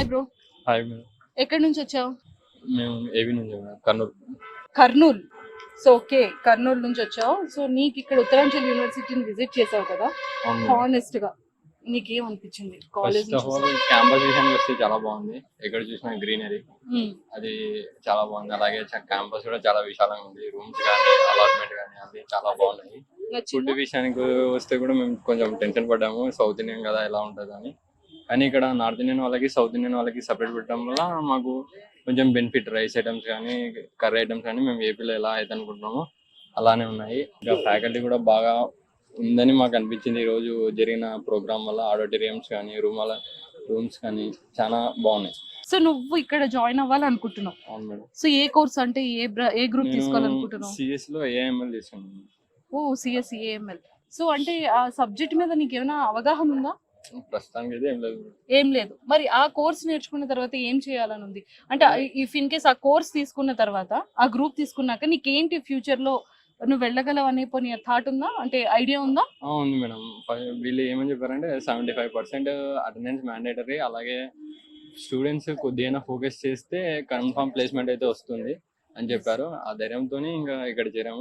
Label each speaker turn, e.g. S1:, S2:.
S1: Hi bro.
S2: Hi madam.
S1: ఎక్కడి నుంచి వచ్చావు?
S2: మేము ఏవి నుంచి madam, Kurnool.
S1: Kurnool. So okay, Kurnool నుంచి వచ్చావు. సో నీకు ఇక్కడ ఉత్తరాంచల్ యూనివర్సిటీని విజిట్ చేసావు కదా,
S2: అవును మేడం.
S1: హానెస్ట్ గా నీకేం అనిపించింది college
S2: first of all campus విషయానికి వస్తే చాలా బాగుంది. ఎక్కడ చూసినా గ్రీనరీ, అది చాలా బాగుంది. అలాగే క్యాంపస్ కూడా చాలా విశాలంగా ఉంది. రూమ్స్ కానీ అలాట్మెంట్ కానీ అన్ని చాలా బాగున్నాయి. ఫుడ్ విషయానికి వస్తే కూడా మేము కొంచెం టెన్షన్ పడ్డాము, సౌత్ ఇండియన్ కదా ఎలా ఉంటుంది అని. కానీ ఇక్కడ నార్త్ ఇండియన్ వాళ్ళకి సౌత్ ఇండియన్ వాళ్ళకి సపరేట్ పెట్టడం వల్ల మాకు కొంచెం బెనిఫిట్. రైస్ ఐటమ్స్ కానీ కర్రీ ఐటమ్స్ కానీ మేము ఏపీలో ఎలా అయితే అనుకుంటున్నామో అలానే ఉన్నాయి. ఇంకా ఫ్యాకల్టీ కూడా బాగా ఉందని మాకు అనిపించింది. ఈ రోజు జరిగిన ప్రోగ్రామ్ వల్ల ఆడిటోరియంస్ కానీ రూమ్స్ కానీ చాలా బాగున్నాయి.
S1: సో నువ్వు ఇక్కడ జాయిన్ అవ్వాలనుకుంటున్నావు?
S2: అవును మేడం.
S1: సో ఏ కోర్స్ అంటే ఏ గ్రూప్ తీసుకోవాలనుకుంటున్నావు?
S2: సిఎస్ లో ఏఎంఎల్ తీసుకున్నాను.
S1: ఓ సిఎస్ ఏఎంఎల్. సో అంటే ఆ సబ్జెక్ట్ మీద నీకు ఏమైనా అవగాహన ఉందా?
S2: ప్రస్తుతానికి అయితే
S1: ఏం లేదు. మరి ఆ కోర్స్ నేర్చుకున్న తర్వాత ఏం చేయాలని ఉంది? అంటే ఇఫ్ ఇన్ కేస్ ఆ కోర్స్ తీసుకున్న తర్వాత, ఆ గ్రూప్ తీసుకున్నాక నీకేంటి ఫ్యూచర్ లో నువ్వు వెళ్ళగలవు అనే పోనీ థాట్ ఉందా? అంటే ఐడియా ఉందా?
S2: ఉంది మేడం. వీళ్ళు ఏమని చెప్పారంటే 75% అటెండెన్స్ మ్యాండేటరీ. అలాగే స్టూడెంట్స్ కొద్దిగా ఫోకస్ చేస్తే కన్ఫర్మ్ ప్లేస్మెంట్ అయితే వస్తుంది అని చెప్పారు. ఆ ధైర్యంతో ఇంకా ఇక్కడ చేరాము.